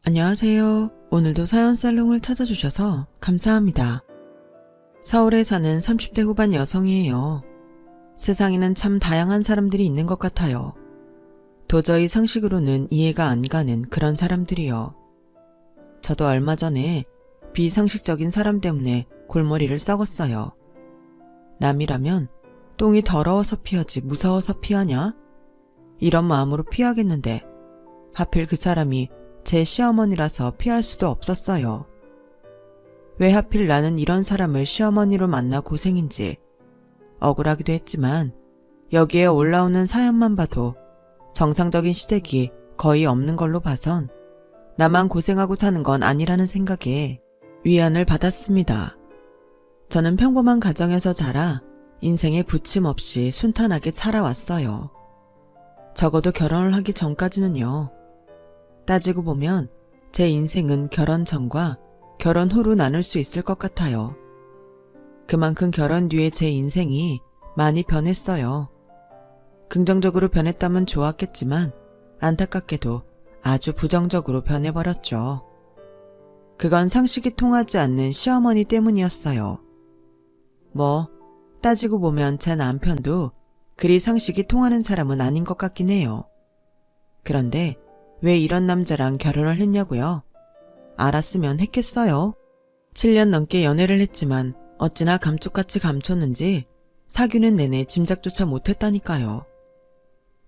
안녕하세요. 오늘도 사연살롱을 찾아주셔서 감사합니다. 서울에 사는 30대 후반 여성이에요. 세상에는 참 다양한 사람들이 있는 것 같아요. 도저히 상식으로는 이해가 안 가는 그런 사람들이요. 저도 얼마 전에 비상식적인 사람 때문에 골머리를 썩었어요. 남이라면 똥이 더러워서 피하지 무서워서 피하냐? 이런 마음으로 피하겠는데 하필 그 사람이 제 시어머니라서 피할 수도 없었어요. 왜 하필 나는 이런 사람을 시어머니로 만나 고생인지 억울하기도 했지만 여기에 올라오는 사연만 봐도 정상적인 시댁이 거의 없는 걸로 봐선 나만 고생하고 사는 건 아니라는 생각에 위안을 받았습니다. 저는 평범한 가정에서 자라 인생에 부침 없이 순탄하게 살아왔어요. 적어도 결혼을 하기 전까지는요. 따지고 보면 제 인생은 결혼 전과 결혼 후로 나눌 수 있을 것 같아요. 그만큼 결혼 뒤에 제 인생이 많이 변했어요. 긍정적으로 변했다면 좋았겠지만 안타깝게도 아주 부정적으로 변해버렸죠. 그건 상식이 통하지 않는 시어머니 때문이었어요. 따지고 보면 제 남편도 그리 상식이 통하는 사람은 아닌 것 같긴 해요. 그런데 왜 이런 남자랑 결혼을 했냐고요? 알았으면 했겠어요. 7년 넘게 연애를 했지만 어찌나 감쪽같이 감췄는지 사귀는 내내 짐작조차 못했다니까요.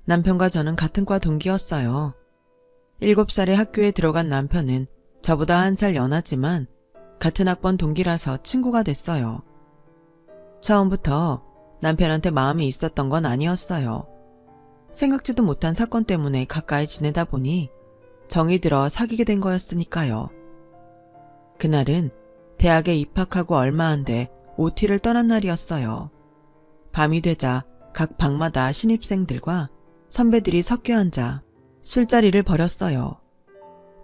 남편과 저는 같은 과 동기였어요. 7살에 학교에 들어간 남편은 저보다 1살 연하지만 같은 학번 동기라서 친구가 됐어요. 처음부터 남편한테 마음이 있었던 건 아니었어요. 생각지도 못한 사건 때문에 가까이 지내다 보니 정이 들어 사귀게 된 거였으니까요. 그날은 대학에 입학하고 얼마 안 돼 OT를 떠난 날이었어요. 밤이 되자 각 방마다 신입생들과 선배들이 섞여 앉아 술자리를 벌였어요.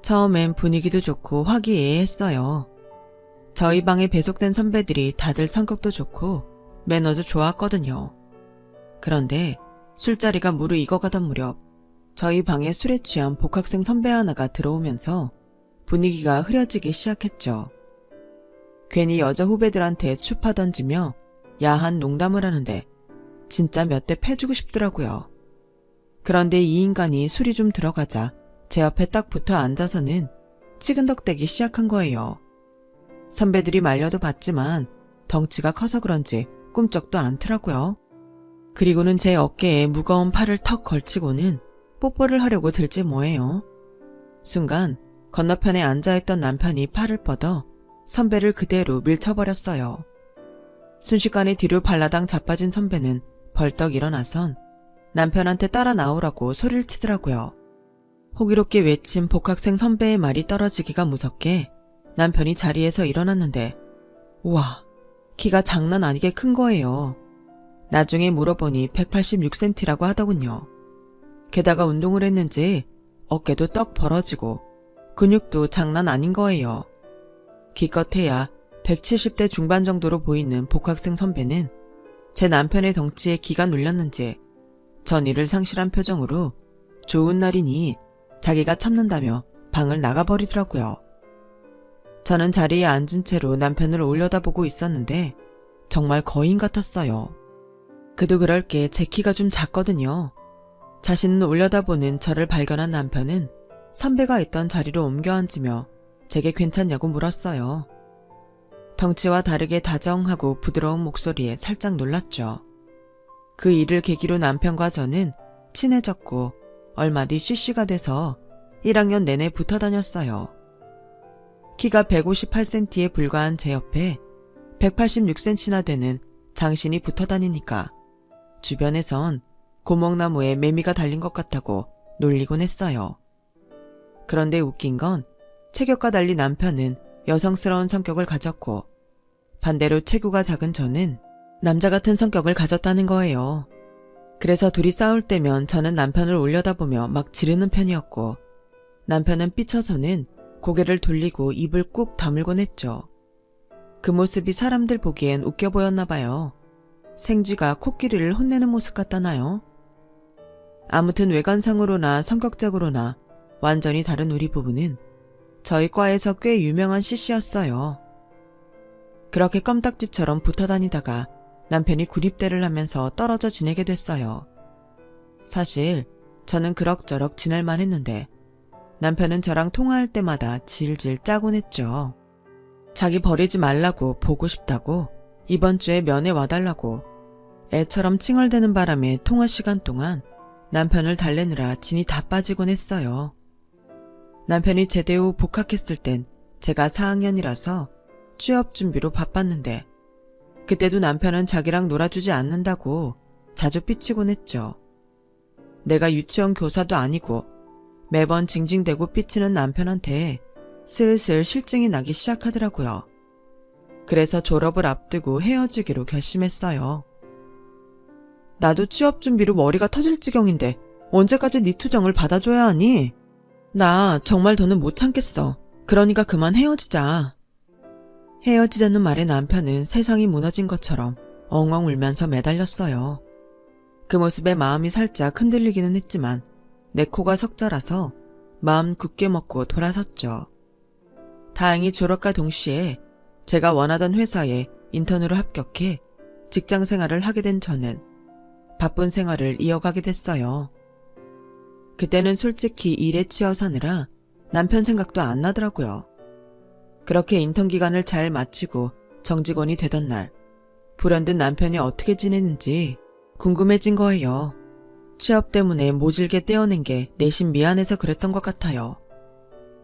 처음엔 분위기도 좋고 화기애애했어요. 저희 방에 배속된 선배들이 다들 성격도 좋고 매너도 좋았거든요. 그런데 술자리가 무르익어가던 무렵 저희 방에 술에 취한 복학생 선배 하나가 들어오면서 분위기가 흐려지기 시작했죠. 괜히 여자 후배들한테 추파 던지며 야한 농담을 하는데 진짜 몇 대 패주고 싶더라고요. 그런데 이 인간이 술이 좀 들어가자 제 옆에 딱 붙어 앉아서는 치근덕대기 시작한 거예요. 선배들이 말려도 봤지만 덩치가 커서 그런지 꿈쩍도 않더라고요. 그리고는 제 어깨에 무거운 팔을 턱 걸치고는 뽀뽀를 하려고 들지 뭐예요. 순간 건너편에 앉아있던 남편이 팔을 뻗어 선배를 그대로 밀쳐버렸어요. 순식간에 뒤로 발라당 자빠진 선배는 벌떡 일어나선 남편한테 따라 나오라고 소리를 치더라고요. 호기롭게 외친 복학생 선배의 말이 떨어지기가 무섭게 남편이 자리에서 일어났는데 우와, 키가 장난 아니게 큰 거예요. 나중에 물어보니 186cm라고 하더군요. 게다가 운동을 했는지 어깨도 떡 벌어지고 근육도 장난 아닌 거예요. 기껏해야 170대 중반 정도로 보이는 복학생 선배는 제 남편의 덩치에 기가 눌렸는지 전의를 상실한 표정으로 좋은 날이니 자기가 참는다며 방을 나가버리더라고요. 저는 자리에 앉은 채로 남편을 올려다보고 있었는데 정말 거인 같았어요. 그도 그럴 게 제 키가 좀 작거든요. 자신은 올려다보는 저를 발견한 남편은 선배가 있던 자리로 옮겨 앉으며 제게 괜찮냐고 물었어요. 덩치와 다르게 다정하고 부드러운 목소리에 살짝 놀랐죠. 그 일을 계기로 남편과 저는 친해졌고 얼마 뒤 CC가 돼서 1학년 내내 붙어 다녔어요. 키가 158cm에 불과한 제 옆에 186cm나 되는 장신이 붙어 다니니까 주변에선 고목나무에 매미가 달린 것 같다고 놀리곤 했어요. 그런데 웃긴 건 체격과 달리 남편은 여성스러운 성격을 가졌고 반대로 체구가 작은 저는 남자 같은 성격을 가졌다는 거예요. 그래서 둘이 싸울 때면 저는 남편을 올려다보며 막 지르는 편이었고 남편은 삐쳐서는 고개를 돌리고 입을 꾹 다물곤 했죠. 그 모습이 사람들 보기엔 웃겨 보였나 봐요. 생쥐가 코끼리를 혼내는 모습 같다나요? 아무튼 외관상으로나 성격적으로나 완전히 다른 우리 부부는 저희 과에서 꽤 유명한 CC였어요. 그렇게 껌딱지처럼 붙어 다니다가 남편이 군입대를 하면서 떨어져 지내게 됐어요. 사실 저는 그럭저럭 지낼만 했는데 남편은 저랑 통화할 때마다 질질 짜곤 했죠. 자기 버리지 말라고, 보고 싶다고, 이번 주에 면회 와달라고. 애처럼 칭얼대는 바람에 통화 시간 동안 남편을 달래느라 진이 다 빠지곤 했어요. 남편이 제대 후 복학했을 땐 제가 4학년이라서 취업 준비로 바빴는데 그때도 남편은 자기랑 놀아주지 않는다고 자주 삐치곤 했죠. 내가 유치원 교사도 아니고 매번 징징대고 삐치는 남편한테 슬슬 실증이 나기 시작하더라고요. 그래서 졸업을 앞두고 헤어지기로 결심했어요. 나도 취업 준비로 머리가 터질 지경인데 언제까지 네 투정을 받아줘야 하니? 나 정말 더는 못 참겠어. 그러니까 그만 헤어지자. 헤어지자는 말에 남편은 세상이 무너진 것처럼 엉엉 울면서 매달렸어요. 그 모습에 마음이 살짝 흔들리기는 했지만 내 코가 석자라서 마음 굳게 먹고 돌아섰죠. 다행히 졸업과 동시에 제가 원하던 회사에 인턴으로 합격해 직장 생활을 하게 된 저는 바쁜 생활을 이어가게 됐어요. 그때는 솔직히 일에 치여 사느라 남편 생각도 안 나더라고요. 그렇게 인턴 기간을 잘 마치고 정직원이 되던 날, 불현듯 남편이 어떻게 지내는지 궁금해진 거예요. 취업 때문에 모질게 떼어낸 게 내심 미안해서 그랬던 것 같아요.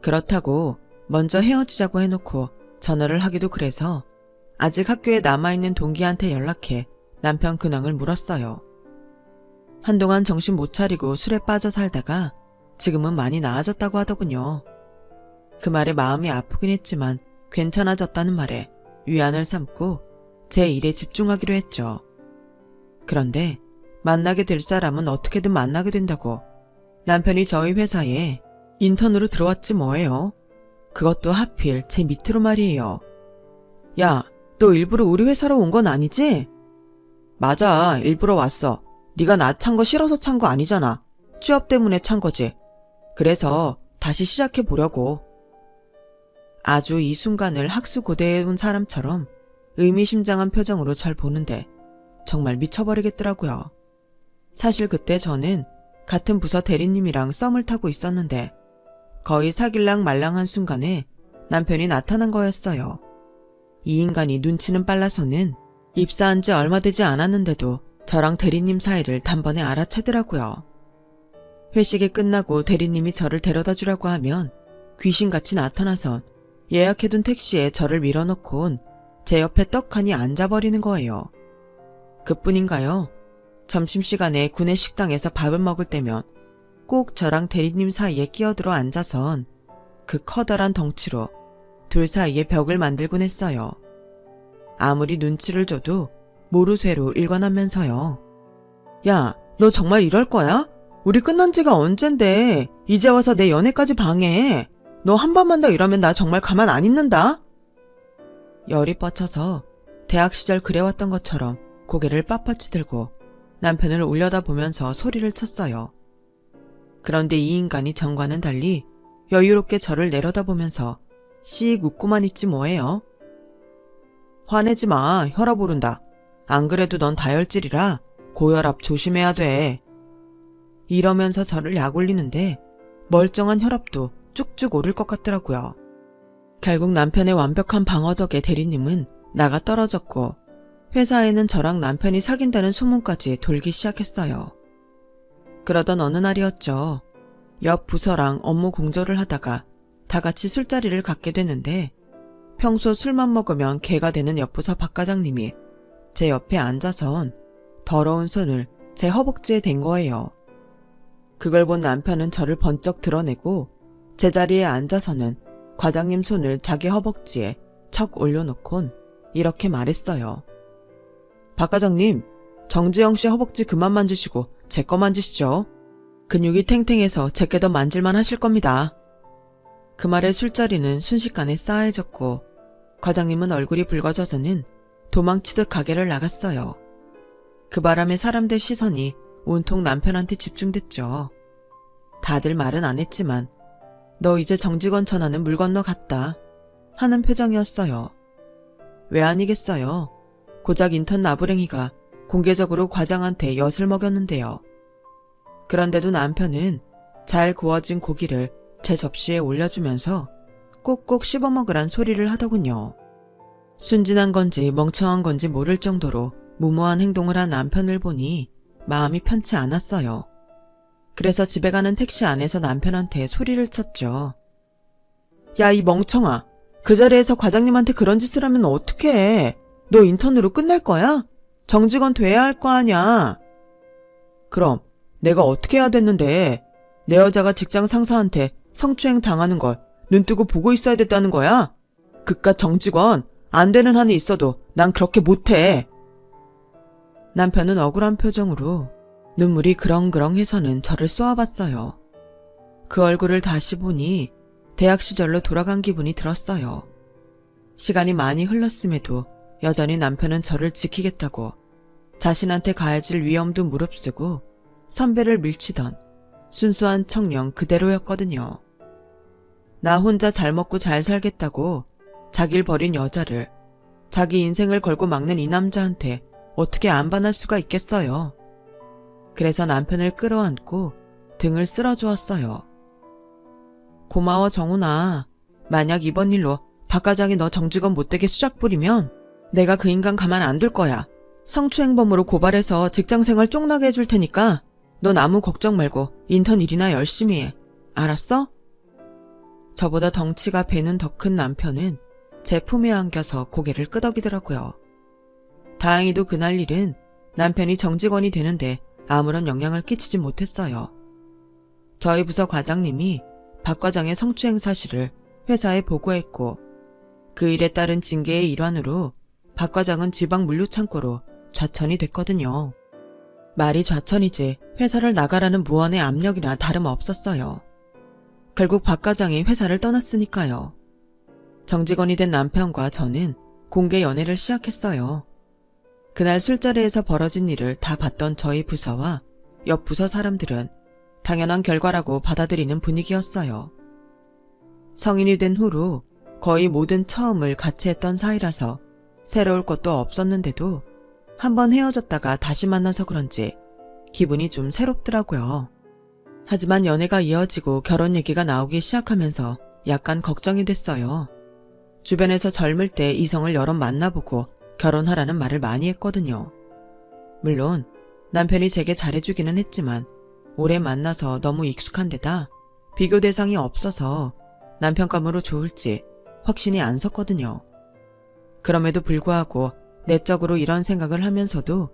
그렇다고 먼저 헤어지자고 해놓고 전화를 하기도 그래서 아직 학교에 남아있는 동기한테 연락해 남편 근황을 물었어요. 한동안 정신 못 차리고 술에 빠져 살다가 지금은 많이 나아졌다고 하더군요. 그 말에 마음이 아프긴 했지만 괜찮아졌다는 말에 위안을 삼고 제 일에 집중하기로 했죠. 그런데 만나게 될 사람은 어떻게든 만나게 된다고 남편이 저희 회사에 인턴으로 들어왔지 뭐예요. 그것도 하필 제 밑으로 말이에요. 야, 너 일부러 우리 회사로 온 건 아니지? 맞아, 일부러 왔어. 네가 나 찬 거 싫어서 찬 거 아니잖아. 취업 때문에 찬 거지. 그래서 다시 시작해 보려고. 아주 이 순간을 학수고대해 온 사람처럼 의미심장한 표정으로 절 보는데 정말 미쳐버리겠더라고요. 사실 그때 저는 같은 부서 대리님이랑 썸을 타고 있었는데 거의 사귈랑 말랑한 순간에 남편이 나타난 거였어요. 이 인간이 눈치는 빨라서는 입사한 지 얼마 되지 않았는데도 저랑 대리님 사이를 단번에 알아채더라고요. 회식이 끝나고 대리님이 저를 데려다 주라고 하면 귀신같이 나타나선 예약해둔 택시에 저를 밀어넣곤 제 옆에 떡하니 앉아버리는 거예요. 그뿐인가요? 점심시간에 구내 식당에서 밥을 먹을 때면 꼭 저랑 대리님 사이에 끼어들어 앉아선 그 커다란 덩치로 둘 사이에 벽을 만들곤 했어요. 아무리 눈치를 줘도 모르쇠로 일관하면서요. 야, 너 정말 이럴 거야? 우리 끝난 지가 언젠데 이제 와서 내 연애까지 방해해. 너 한 번만 더 이러면 나 정말 가만 안 있는다. 열이 뻗쳐서 대학 시절 그래왔던 것처럼 고개를 빳빳이 들고 남편을 올려다보면서 소리를 쳤어요. 그런데 이 인간이 전과는 달리 여유롭게 저를 내려다보면서 씩 웃고만 있지 뭐예요. 화내지 마, 혈압 오른다. 안 그래도 넌 다혈질이라 고혈압 조심해야 돼. 이러면서 저를 약올리는데 멀쩡한 혈압도 쭉쭉 오를 것 같더라고요. 결국 남편의 완벽한 방어 덕에 대리님은 나가 떨어졌고 회사에는 저랑 남편이 사귄다는 소문까지 돌기 시작했어요. 그러던 어느 날이었죠. 옆 부서랑 업무 공조를 하다가 다 같이 술자리를 갖게 되는데 평소 술만 먹으면 개가 되는 옆부서 박 과장님이 제 옆에 앉아선 더러운 손을 제 허벅지에 댄 거예요. 그걸 본 남편은 저를 번쩍 드러내고 제자리에 앉아서는 과장님 손을 자기 허벅지에 척 올려놓곤 이렇게 말했어요. 박 과장님, 정지영 씨 허벅지 그만 만지시고 제 거 만지시죠. 근육이 탱탱해서 제게 더 만질만 하실 겁니다. 그 말에 술자리는 순식간에 싸해졌고 과장님은 얼굴이 붉어져서는 도망치듯 가게를 나갔어요. 그 바람에 사람들 시선이 온통 남편한테 집중됐죠. 다들 말은 안 했지만 너 이제 정직원 전화는 물 건너 갔다 하는 표정이었어요. 왜 아니겠어요. 고작 인턴 나부랭이가 공개적으로 과장한테 엿을 먹였는데요. 그런데도 남편은 잘 구워진 고기를 제 접시에 올려주면서 꼭꼭 씹어먹으란 소리를 하더군요. 순진한 건지 멍청한 건지 모를 정도로 무모한 행동을 한 남편을 보니 마음이 편치 않았어요. 그래서 집에 가는 택시 안에서 남편한테 소리를 쳤죠. 야, 이 멍청아. 그 자리에서 과장님한테 그런 짓을 하면 어떡해. 너 인턴으로 끝날 거야? 정직원 돼야 할 거 아냐. 그럼 내가 어떻게 해야 됐는데 내 여자가 직장 상사한테 성추행 당하는 걸 눈뜨고 보고 있어야 됐다는 거야? 그깟 정직원 안 되는 한이 있어도 난 그렇게 못해. 남편은 억울한 표정으로 눈물이 그렁그렁해서는 저를 쏘아봤어요. 그 얼굴을 다시 보니 대학 시절로 돌아간 기분이 들었어요. 시간이 많이 흘렀음에도 여전히 남편은 저를 지키겠다고 자신한테 가해질 위험도 무릅쓰고 선배를 밀치던 순수한 청년 그대로였거든요. 나 혼자 잘 먹고 잘 살겠다고 자기를 버린 여자를 자기 인생을 걸고 막는 이 남자한테 어떻게 안 반할 수가 있겠어요. 그래서 남편을 끌어안고 등을 쓸어주었어요. 고마워 정훈아. 만약 이번 일로 박 과장이 너 정직원 못되게 수작 부리면 내가 그 인간 가만 안 둘 거야. 성추행범으로 고발해서 직장생활 쫑나게 해줄 테니까 넌 아무 걱정 말고 인턴 일이나 열심히 해. 알았어? 저보다 덩치가 배는 더 큰 남편은 제 품에 안겨서 고개를 끄덕이더라고요. 다행히도 그날 일은 남편이 정직원이 되는데 아무런 영향을 끼치지 못했어요. 저희 부서 과장님이 박 과장의 성추행 사실을 회사에 보고했고 그 일에 따른 징계의 일환으로 박 과장은 지방 물류창고로 좌천이 됐거든요. 말이 좌천이지 회사를 나가라는 무언의 압력이나 다름없었어요. 결국 박 과장이 회사를 떠났으니까요. 정직원이 된 남편과 저는 공개 연애를 시작했어요. 그날 술자리에서 벌어진 일을 다 봤던 저희 부서와 옆 부서 사람들은 당연한 결과라고 받아들이는 분위기였어요. 성인이 된 후로 거의 모든 처음을 같이 했던 사이라서 새로울 것도 없었는데도 한번 헤어졌다가 다시 만나서 그런지 기분이 좀 새롭더라고요. 하지만 연애가 이어지고 결혼 얘기가 나오기 시작하면서 약간 걱정이 됐어요. 주변에서 젊을 때 이성을 여러 만나보고 결혼하라는 말을 많이 했거든요. 물론 남편이 제게 잘해주기는 했지만 오래 만나서 너무 익숙한 데다 비교 대상이 없어서 남편감으로 좋을지 확신이 안 섰거든요. 그럼에도 불구하고 내적으로 이런 생각을 하면서도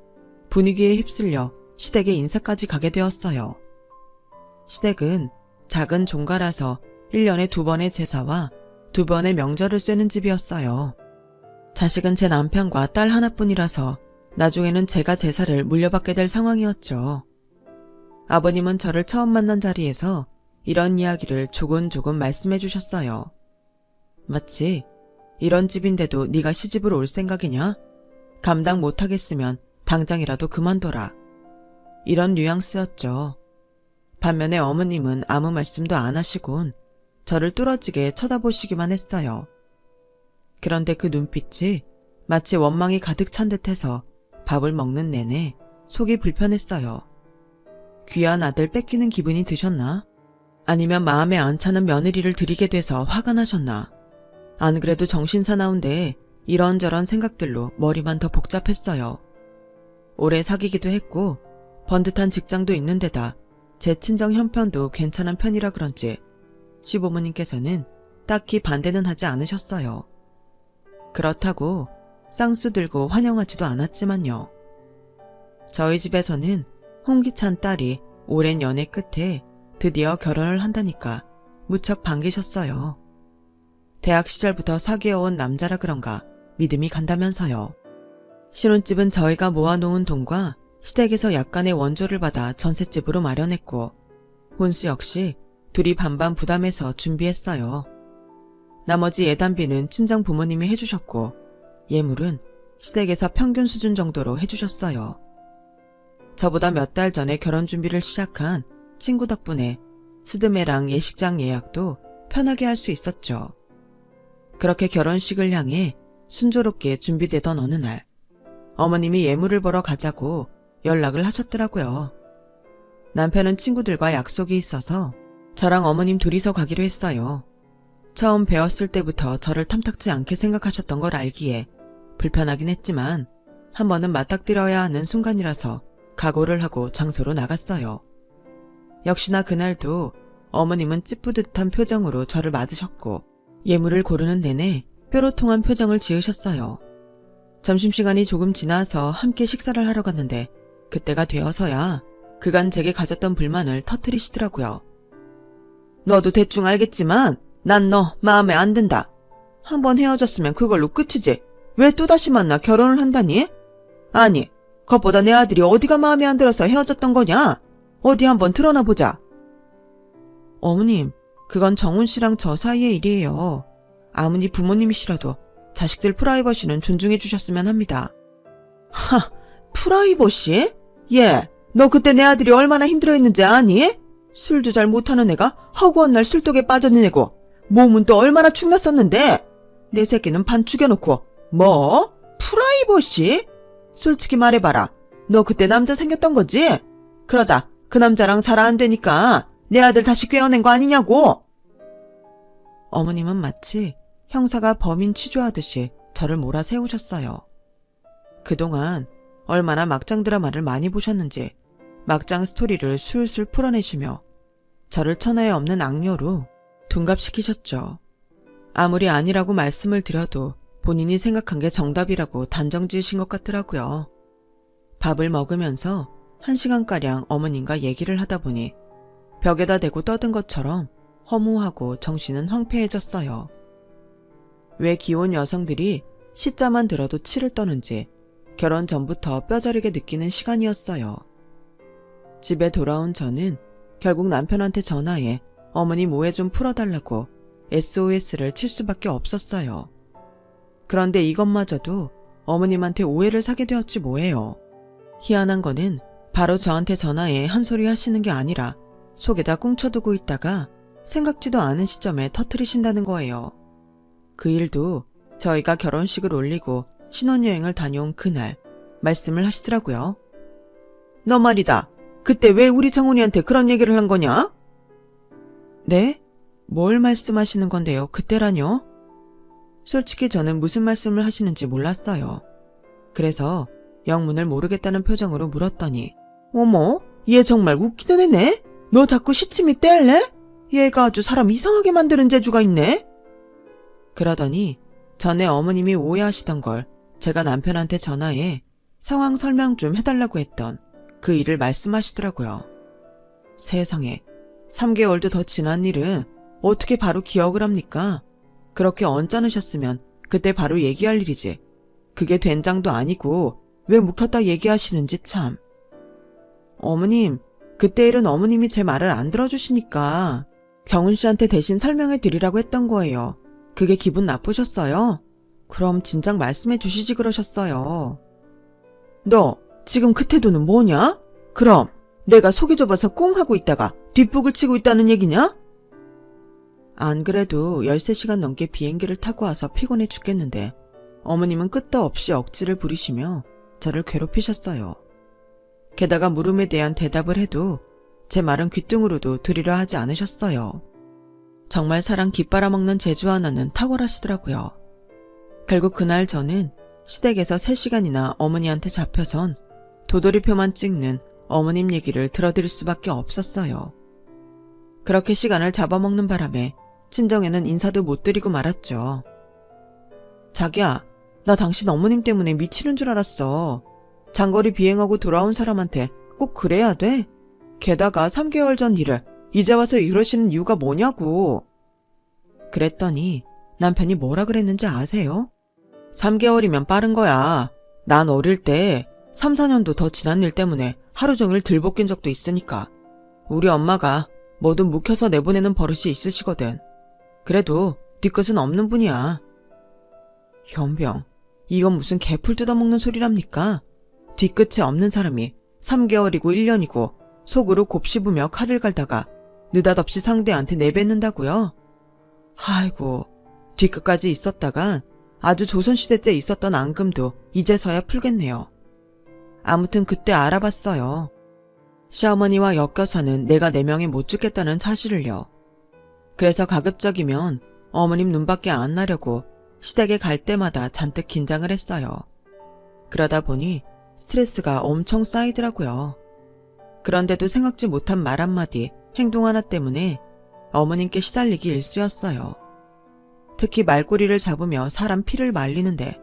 분위기에 휩쓸려 시댁의 인사까지 가게 되었어요. 시댁은 작은 종가라서 1년에 2번의 제사와 2번의 명절을 쐬는 집이었어요. 자식은 제 남편과 딸 하나뿐이라서 나중에는 제가 제사를 물려받게 될 상황이었죠. 아버님은 저를 처음 만난 자리에서 이런 이야기를 조곤조곤 말씀해 주셨어요. 마치 이런 집인데도 네가 시집으로 올 생각이냐? 감당 못하겠으면 당장이라도 그만둬라. 이런 뉘앙스였죠. 반면에 어머님은 아무 말씀도 안 하시곤 저를 뚫어지게 쳐다보시기만 했어요. 그런데 그 눈빛이 마치 원망이 가득 찬 듯해서 밥을 먹는 내내 속이 불편했어요. 귀한 아들 뺏기는 기분이 드셨나? 아니면 마음에 안 차는 며느리를 들이게 돼서 화가 나셨나? 안 그래도 정신사나운데 이런저런 생각들로 머리만 더 복잡했어요. 오래 사귀기도 했고 번듯한 직장도 있는 데다 제 친정 형편도 괜찮은 편이라 그런지 시부모님께서는 딱히 반대는 하지 않으셨어요. 그렇다고 쌍수 들고 환영하지도 않았지만요. 저희 집에서는 홍기찬 딸이 오랜 연애 끝에 드디어 결혼을 한다니까 무척 반기셨어요. 대학 시절부터 사귀어온 남자라 그런가 믿음이 간다면서요. 신혼집은 저희가 모아놓은 돈과 시댁에서 약간의 원조를 받아 전셋집으로 마련했고 혼수 역시 둘이 반반 부담해서 준비했어요. 나머지 예단비는 친정 부모님이 해주셨고 예물은 시댁에서 평균 수준 정도로 해주셨어요. 저보다 몇 달 전에 결혼 준비를 시작한 친구 덕분에 스드메랑 예식장 예약도 편하게 할 수 있었죠. 그렇게 결혼식을 향해 순조롭게 준비되던 어느 날, 어머님이 예물을 보러 가자고 연락을 하셨더라고요. 남편은 친구들과 약속이 있어서 저랑 어머님 둘이서 가기로 했어요. 처음 배웠을 때부터 저를 탐탁지 않게 생각하셨던 걸 알기에 불편하긴 했지만 한 번은 맞닥뜨려야 하는 순간이라서 각오를 하고 장소로 나갔어요. 역시나 그날도 어머님은 찌뿌듯한 표정으로 저를 맞으셨고 예물을 고르는 내내 뾰로통한 표정을 지으셨어요. 점심시간이 조금 지나서 함께 식사를 하러 갔는데 그때가 되어서야 그간 제게 가졌던 불만을 터뜨리시더라고요. 너도 대충 알겠지만 난 너 마음에 안 든다. 한번 헤어졌으면 그걸로 끝이지. 왜 또다시 만나 결혼을 한다니? 아니, 그것보다 내 아들이 어디가 마음에 안 들어서 헤어졌던 거냐? 어디 한번 드러나 보자. 어머님, 그건 정훈 씨랑 저 사이의 일이에요. 아무리 부모님이시라도 자식들 프라이버시는 존중해 주셨으면 합니다. 하, 프라이버시? 예, 너 그때 내 아들이 얼마나 힘들어했는지 아니? 술도 잘 못하는 애가 허구한 날 술독에 빠졌는 애고 몸은 또 얼마나 축났었는데 내 새끼는 반 죽여놓고 뭐? 프라이버시? 솔직히 말해봐라. 너 그때 남자 생겼던 거지? 그러다 그 남자랑 잘 안 되니까 내 아들 다시 꿰어낸 거 아니냐고. 어머님은 마치 형사가 범인 취조하듯이 저를 몰아세우셨어요. 그동안 얼마나 막장 드라마를 많이 보셨는지 막장 스토리를 술술 풀어내시며 저를 천하에 없는 악녀로 둔갑시키셨죠. 아무리 아니라고 말씀을 드려도 본인이 생각한 게 정답이라고 단정 지으신 것 같더라고요. 밥을 먹으면서 1시간가량 어머님과 얘기를 하다 보니 벽에다 대고 떠든 것처럼 허무하고 정신은 황폐해졌어요. 왜 기혼 여성들이 시자만 들어도 치를 떠는지 결혼 전부터 뼈저리게 느끼는 시간이었어요. 집에 돌아온 저는 결국 남편한테 전화해 어머니 오해 좀 풀어달라고 SOS를 칠 수밖에 없었어요. 그런데 이것마저도 어머님한테 오해를 사게 되었지 뭐예요. 희한한 거는 바로 저한테 전화해 한 소리 하시는 게 아니라 속에다 꽁쳐두고 있다가 생각지도 않은 시점에 터뜨리신다는 거예요. 그 일도 저희가 결혼식을 올리고 신혼여행을 다녀온 그날 말씀을 하시더라고요. 너 말이다. 그때 왜 우리 정훈이한테 그런 얘기를 한 거냐? 네? 뭘 말씀하시는 건데요? 그때라뇨? 솔직히 저는 무슨 말씀을 하시는지 몰랐어요. 그래서 영문을 모르겠다는 표정으로 물었더니 어머, 얘 정말 웃기던 애네? 너 자꾸 시침이 뗄래? 얘가 아주 사람 이상하게 만드는 재주가 있네? 그러더니 전에 어머님이 오해하시던 걸 제가 남편한테 전화해 상황 설명 좀 해달라고 했던 그 일을 말씀하시더라고요. 세상에, 3개월도 더 지난 일은 어떻게 바로 기억을 합니까? 그렇게 언짢으셨으면 그때 바로 얘기할 일이지. 그게 된장도 아니고 왜 묵혔다 얘기하시는지 참. 어머님, 그때 일은 어머님이 제 말을 안 들어주시니까 경훈 씨한테 대신 설명해 드리라고 했던 거예요. 그게 기분 나쁘셨어요? 그럼 진작 말씀해 주시지 그러셨어요. 너 지금 그 태도는 뭐냐? 그럼 내가 속이 좁아서 꿍 하고 있다가 뒷북을 치고 있다는 얘기냐? 안 그래도 13시간 넘게 비행기를 타고 와서 피곤해 죽겠는데 어머님은 끝도 없이 억지를 부리시며 저를 괴롭히셨어요. 게다가 물음에 대한 대답을 해도 제 말은 귓등으로도 들으려 하지 않으셨어요. 정말 사람 깃빨아먹는 재주 하나는 탁월하시더라고요. 결국 그날 저는 시댁에서 3시간이나 어머니한테 잡혀선 도돌이표만 찍는 어머님 얘기를 들어드릴 수밖에 없었어요. 그렇게 시간을 잡아먹는 바람에 친정에는 인사도 못 드리고 말았죠. 자기야, 나 당신 어머님 때문에 미치는 줄 알았어. 장거리 비행하고 돌아온 사람한테 꼭 그래야 돼? 게다가 3개월 전 일을 이제 와서 이러시는 이유가 뭐냐고. 그랬더니 남편이 뭐라 그랬는지 아세요? 3개월이면 빠른 거야. 난 어릴 때 3, 4년도 더 지난 일 때문에 하루 종일 들볶인 적도 있으니까. 우리 엄마가 뭐든 묵혀서 내보내는 버릇이 있으시거든. 그래도 뒤끝은 없는 분이야. 현병, 이건 무슨 개풀 뜯어먹는 소리랍니까? 뒤끝이 없는 사람이 3개월이고 1년이고 속으로 곱씹으며 칼을 갈다가 느닷없이 상대한테 내뱉는다고요? 아이고, 뒤끝까지 있었다간 아주 조선시대 때 있었던 앙금도 이제서야 풀겠네요. 아무튼 그때 알아봤어요. 시어머니와 엮여서는 내가 4명이 못 죽겠다는 사실을요. 그래서 가급적이면 어머님 눈밖에 안 나려고 시댁에 갈 때마다 잔뜩 긴장을 했어요. 그러다 보니 스트레스가 엄청 쌓이더라고요. 그런데도 생각지 못한 말 한마디, 행동 하나 때문에 어머님께 시달리기 일쑤였어요. 특히 말꼬리를 잡으며 사람 피를 말리는데,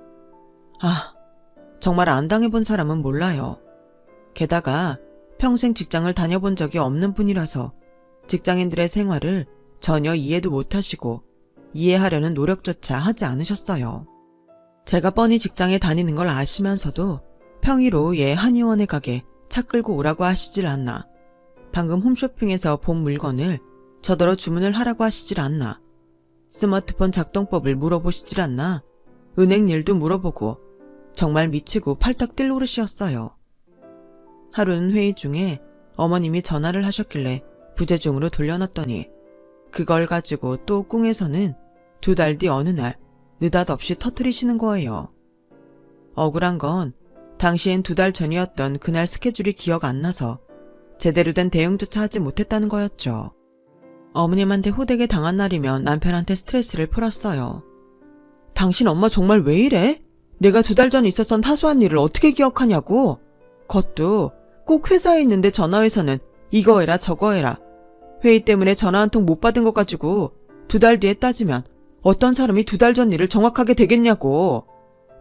정말 안 당해본 사람은 몰라요. 게다가 평생 직장을 다녀본 적이 없는 분이라서 직장인들의 생활을 전혀 이해도 못하시고 이해하려는 노력조차 하지 않으셨어요. 제가 뻔히 직장에 다니는 걸 아시면서도 평일 오후에 한의원에 가게 차 끌고 오라고 하시질 않나, 방금 홈쇼핑에서 본 물건을 저더러 주문을 하라고 하시질 않나, 스마트폰 작동법을 물어보시질 않나, 은행 일도 물어보고 정말 미치고 팔딱 뛸 노릇이었어요. 하루는 회의 중에 어머님이 전화를 하셨길래 부재중으로 돌려놨더니 그걸 가지고 또 꿍에서는 2달 뒤 어느 날 느닷없이 터뜨리시는 거예요. 억울한 건 당시엔 2달 전이었던 그날 스케줄이 기억 안 나서 제대로 된 대응조차 하지 못했다는 거였죠. 어머님한테 호되게 당한 날이면 남편한테 스트레스를 풀었어요. 당신 엄마 정말 왜 이래? 내가 2달 전 있었던 사소한 일을 어떻게 기억하냐고. 그것도 꼭 회사에 있는데 전화해서는 이거 해라 저거 해라. 회의 때문에 전화 한 통 못 받은 것 가지고 2달 뒤에 따지면 어떤 사람이 2달 전 일을 정확하게 되겠냐고.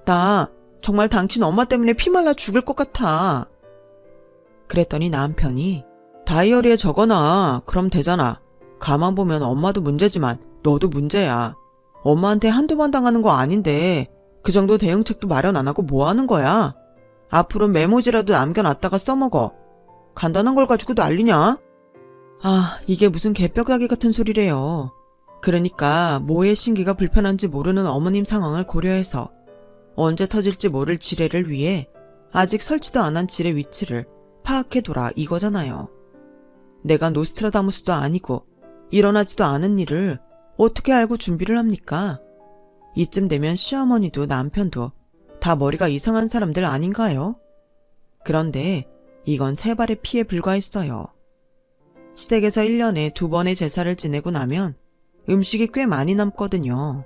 나 정말 당신 엄마 때문에 피 말라 죽을 것 같아. 그랬더니 남편이 다이어리에 적어놔. 그럼 되잖아. 가만 보면 엄마도 문제지만 너도 문제야. 엄마한테 한두 번 당하는 거 아닌데 그 정도 대응책도 마련 안 하고 뭐 하는 거야? 앞으로 메모지라도 남겨놨다가 써먹어. 간단한 걸 가지고 난리냐? 이게 무슨 개뼈다귀 같은 소리래요. 그러니까 뭐의 신기가 불편한지 모르는 어머님 상황을 고려해서 언제 터질지 모를 지뢰를 위해 아직 설치도 안 한 지뢰 위치를 파악해둬라 이거잖아요. 내가 노스트라다무스도 아니고 일어나지도 않은 일을 어떻게 알고 준비를 합니까? 이쯤 되면 시어머니도 남편도 다 머리가 이상한 사람들 아닌가요? 그런데 이건 3발의 피에 불과했어요. 시댁에서 1년에 2번의 제사를 지내고 나면 음식이 꽤 많이 남거든요.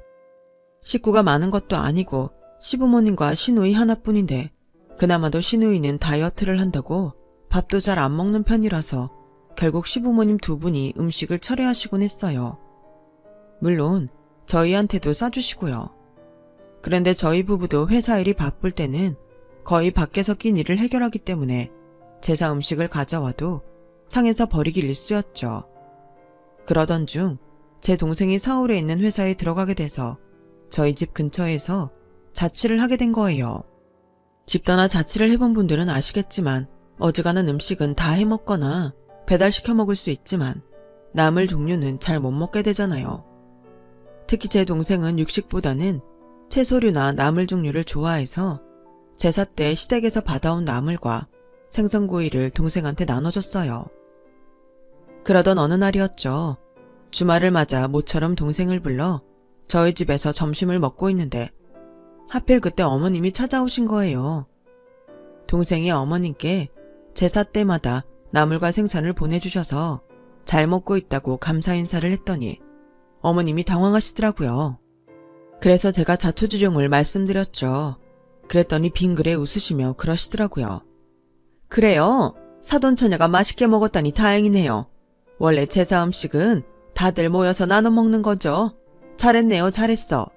식구가 많은 것도 아니고 시부모님과 시누이 하나뿐인데 그나마도 시누이는 다이어트를 한다고 밥도 잘 안 먹는 편이라서 결국 시부모님 2분이 음식을 철회하시곤 했어요. 물론 저희한테도 싸주시고요. 그런데 저희 부부도 회사 일이 바쁠 때는 거의 밖에서 낀 일을 해결하기 때문에 제사 음식을 가져와도 상해서 버리기 일쑤였죠. 그러던 중 제 동생이 서울에 있는 회사에 들어가게 돼서 저희 집 근처에서 자취를 하게 된 거예요. 집 떠나 자취를 해본 분들은 아시겠지만 어지간한 음식은 다 해먹거나 배달시켜 먹을 수 있지만 나물 종류는 잘 못 먹게 되잖아요. 특히 제 동생은 육식보다는 채소류나 나물 종류를 좋아해서 제사 때 시댁에서 받아온 나물과 생선구이를 동생한테 나눠줬어요. 그러던 어느 날이었죠. 주말을 맞아 모처럼 동생을 불러 저희 집에서 점심을 먹고 있는데 하필 그때 어머님이 찾아오신 거예요. 동생이 어머님께 제사 때마다 나물과 생선을 보내주셔서 잘 먹고 있다고 감사 인사를 했더니 어머님이 당황하시더라고요. 그래서 제가 자초지종을 말씀드렸죠. 그랬더니 빙그레 웃으시며 그러시더라고요. 그래요. 사돈처녀가 맛있게 먹었다니 다행이네요. 원래 제사 음식은 다들 모여서 나눠 먹는 거죠. 잘했네요, 잘했어.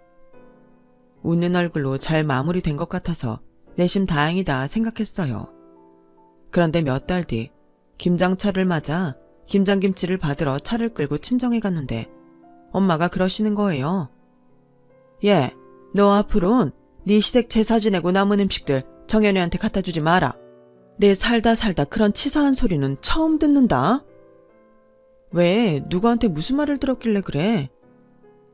웃는 얼굴로 잘 마무리된 것 같아서 내심 다행이다 생각했어요. 그런데 몇 달 뒤 김장철을 맞아 김장김치를 받으러 차를 끌고 친정에 갔는데 엄마가 그러시는 거예요. 얘, 너 앞으로는 네 시댁 제사 지내고 남은 음식들 정연이한테 갖다 주지 마라. 내 살다 그런 치사한 소리는 처음 듣는다. 왜? 누구한테 무슨 말을 들었길래 그래?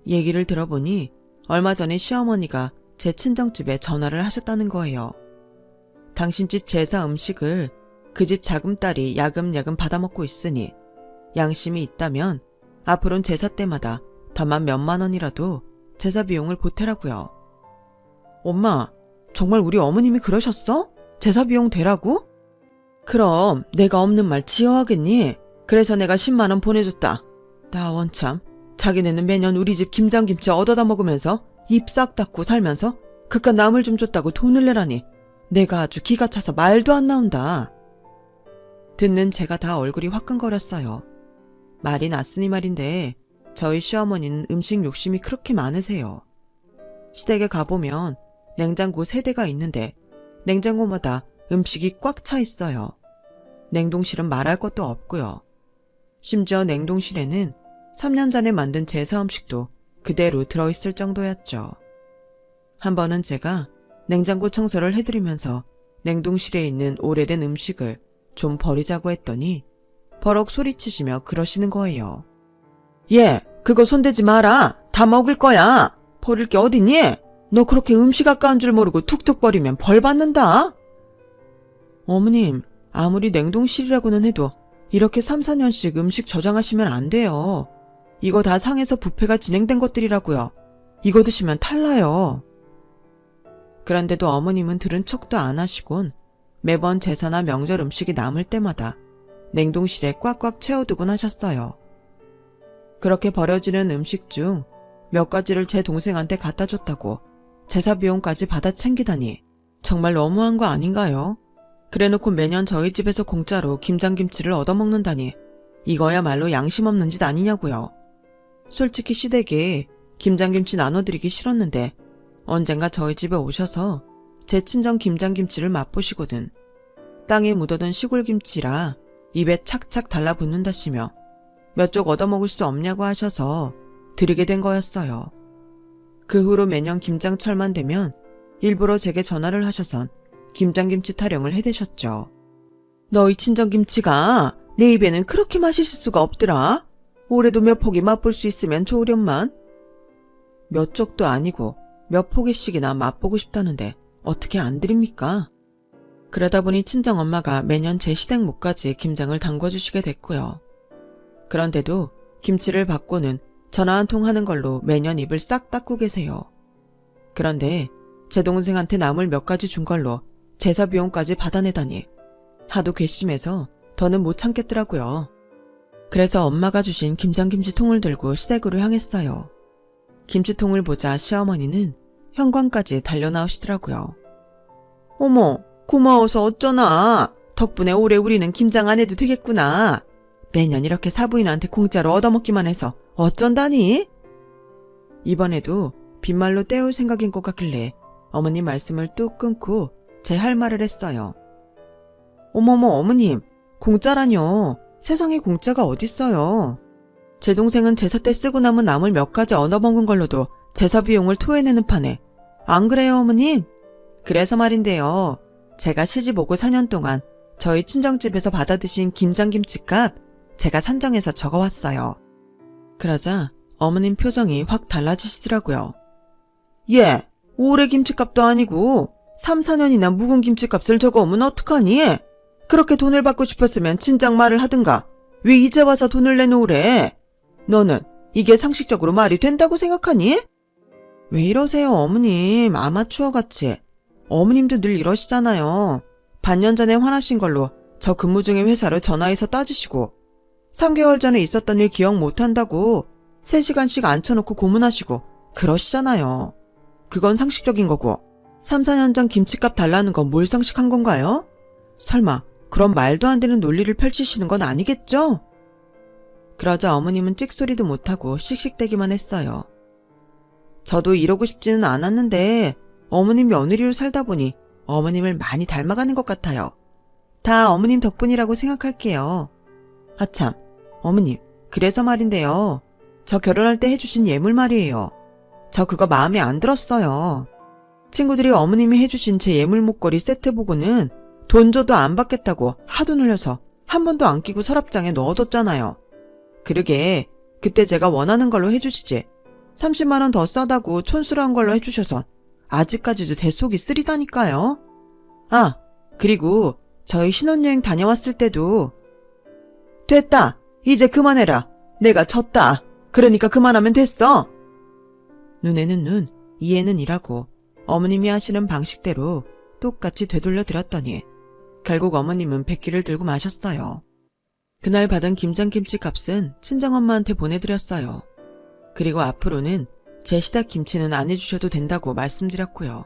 얘기를 들어보니 얼마 전에 시어머니가 제 친정집에 전화를 하셨다는 거예요. 당신 집 제사 음식을 그 집 자금딸이 야금야금 받아먹고 있으니 양심이 있다면 앞으로는 제사 때마다 다만 몇만 원이라도 제사 비용을 보태라고요. 엄마, 정말 우리 어머님이 그러셨어? 제사 비용 대라고? 그럼 내가 없는 말 지어하겠니? 그래서 내가 10만 원 보내줬다. 나 원참 자기네는 매년 우리 집 김장김치 얻어다 먹으면서 입 싹 닫고 살면서 그깟 나물 좀 줬다고 돈을 내라니 내가 아주 기가 차서 말도 안 나온다. 듣는 제가 다 얼굴이 화끈거렸어요. 말이 낫으니 말인데 저희 시어머니는 음식 욕심이 그렇게 많으세요. 시댁에 가보면 냉장고 3대가 있는데 냉장고마다 음식이 꽉 차 있어요. 냉동실은 말할 것도 없고요. 심지어 냉동실에는 3년 전에 만든 제사 음식도 그대로 들어있을 정도였죠. 한 번은 제가 냉장고 청소를 해드리면서 냉동실에 있는 오래된 음식을 좀 버리자고 했더니 버럭 소리치시며 그러시는 거예요. 얘, 그거 손대지 마라. 다 먹을 거야. 버릴 게 어딨니? 너 그렇게 음식 아까운 줄 모르고 툭툭 버리면 벌 받는다. 어머님, 아무리 냉동실이라고는 해도 이렇게 3, 4년씩 음식 저장하시면 안 돼요. 이거 다 상해서 부패가 진행된 것들이라고요. 이거 드시면 탈나요. 그런데도 어머님은 들은 척도 안 하시곤 매번 제사나 명절 음식이 남을 때마다 냉동실에 꽉꽉 채워두곤 하셨어요. 그렇게 버려지는 음식 중 몇 가지를 제 동생한테 갖다 줬다고 제사 비용까지 받아 챙기다니 정말 너무한 거 아닌가요? 그래놓고 매년 저희 집에서 공짜로 김장김치를 얻어먹는다니 이거야말로 양심 없는 짓 아니냐고요. 솔직히 시댁에 김장김치 나눠드리기 싫었는데 언젠가 저희 집에 오셔서 제 친정 김장김치를 맛보시거든 땅에 묻어둔 시골김치라 입에 착착 달라붙는다시며 몇 쪽 얻어먹을 수 없냐고 하셔서 드리게 된 거였어요. 그 후로 매년 김장철만 되면 일부러 제게 전화를 하셔선 김장김치 타령을 해대셨죠. 너희 친정김치가 내 입에는 그렇게 맛있을 수가 없더라. 올해도 몇 포기 맛볼 수 있으면 좋으련만. 몇 쪽도 아니고 몇 포기씩이나 맛보고 싶다는데 어떻게 안 드립니까? 그러다 보니 친정엄마가 매년 제 시댁 묵까지 김장을 담궈주시게 됐고요. 그런데도 김치를 받고는 전화 한 통 하는 걸로 매년 입을 싹 닦고 계세요. 그런데 제 동생한테 나물 몇 가지 준 걸로 제사 비용까지 받아내다니 하도 괘씸해서 더는 못 참겠더라고요. 그래서 엄마가 주신 김장김치통을 들고 시댁으로 향했어요. 김치통을 보자 시어머니는 현관까지 달려나오시더라고요. 어머, 고마워서 어쩌나. 덕분에 올해 우리는 김장 안 해도 되겠구나. 매년 이렇게 사부인한테 공짜로 얻어먹기만 해서 어쩐다니? 이번에도 빈말로 때울 생각인 것 같길래 어머님 말씀을 뚝 끊고 제 할 말을 했어요. 어머머 어머님, 공짜라뇨. 세상에 공짜가 어딨어요. 제 동생은 제사 때 쓰고 남은 나물 몇 가지 얻어먹은 걸로도 제사 비용을 토해내는 판에 안 그래요 어머님? 그래서 말인데요. 제가 시집 오고 4년 동안 저희 친정집에서 받아드신 김장김치값 제가 산정해서 적어왔어요. 그러자 어머님 표정이 확 달라지시더라고요. 예, 올해 김치값도 아니고 3, 4년이나 묵은 김치값을 적어오면 어떡하니? 그렇게 돈을 받고 싶었으면 진작 말을 하든가. 왜 이제 와서 돈을 내놓으래? 너는 이게 상식적으로 말이 된다고 생각하니? 왜 이러세요 어머님, 아마추어같이. 어머님도 늘 이러시잖아요. 반년 전에 화나신 걸로 저 근무 중에 회사를 전화해서 따지시고 3개월 전에 있었던 일 기억 못한다고 3시간씩 앉혀놓고 고문하시고 그러시잖아요. 그건 상식적인 거고 3, 4년 전 김치값 달라는 건 뭘 상식한 건가요? 설마 그런 말도 안 되는 논리를 펼치시는 건 아니겠죠? 그러자 어머님은 찍소리도 못하고 씩씩대기만 했어요. 저도 이러고 싶지는 않았는데 어머님 며느리로 살다 보니 어머님을 많이 닮아가는 것 같아요. 다 어머님 덕분이라고 생각할게요. 아참, 어머님, 그래서 말인데요. 저 결혼할 때 해주신 예물 말이에요. 저 그거 마음에 안 들었어요. 친구들이 어머님이 해주신 제 예물 목걸이 세트 보고는 돈 줘도 안 받겠다고 하도 눌려서 한 번도 안 끼고 서랍장에 넣어뒀잖아요. 그러게 그때 제가 원하는 걸로 해주시지 30만 원 더 싸다고 촌스러운 걸로 해주셔서 아직까지도 대속이 쓰리다니까요. 아, 그리고 저희 신혼여행 다녀왔을 때도 됐다. 이제 그만해라. 내가 졌다. 그러니까 그만하면 됐어. 눈에는 눈, 이에는 이라고 어머님이 하시는 방식대로 똑같이 되돌려 드렸더니 결국 어머님은 백기를 들고 마셨어요. 그날 받은 김장김치 값은 친정엄마한테 보내드렸어요. 그리고 앞으로는 제 시댁 김치는 안 해주셔도 된다고 말씀드렸고요.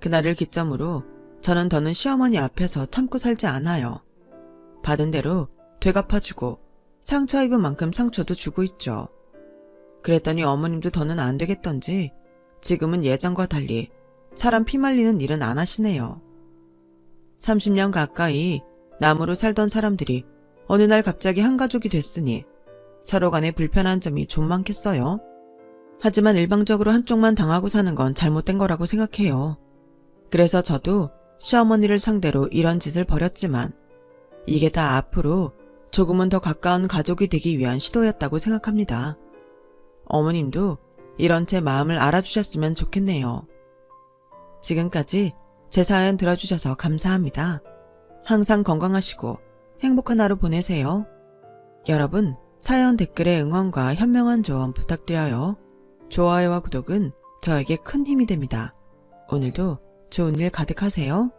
그날을 기점으로 저는 더는 시어머니 앞에서 참고 살지 않아요. 받은 대로 되갚아주고 상처 입은 만큼 상처도 주고 있죠. 그랬더니 어머님도 더는 안 되겠던지 지금은 예전과 달리 사람 피 말리는 일은 안 하시네요. 30년 가까이 남으로 살던 사람들이 어느 날 갑자기 한 가족이 됐으니 서로 간에 불편한 점이 좀 많겠어요. 하지만 일방적으로 한쪽만 당하고 사는 건 잘못된 거라고 생각해요. 그래서 저도 시어머니를 상대로 이런 짓을 벌였지만 이게 다 앞으로 조금은 더 가까운 가족이 되기 위한 시도였다고 생각합니다. 어머님도 이런 제 마음을 알아주셨으면 좋겠네요. 지금까지 제 사연 들어주셔서 감사합니다. 항상 건강하시고 행복한 하루 보내세요. 여러분, 사연 댓글에 응원과 현명한 조언 부탁드려요. 좋아요와 구독은 저에게 큰 힘이 됩니다. 오늘도 좋은 일 가득하세요.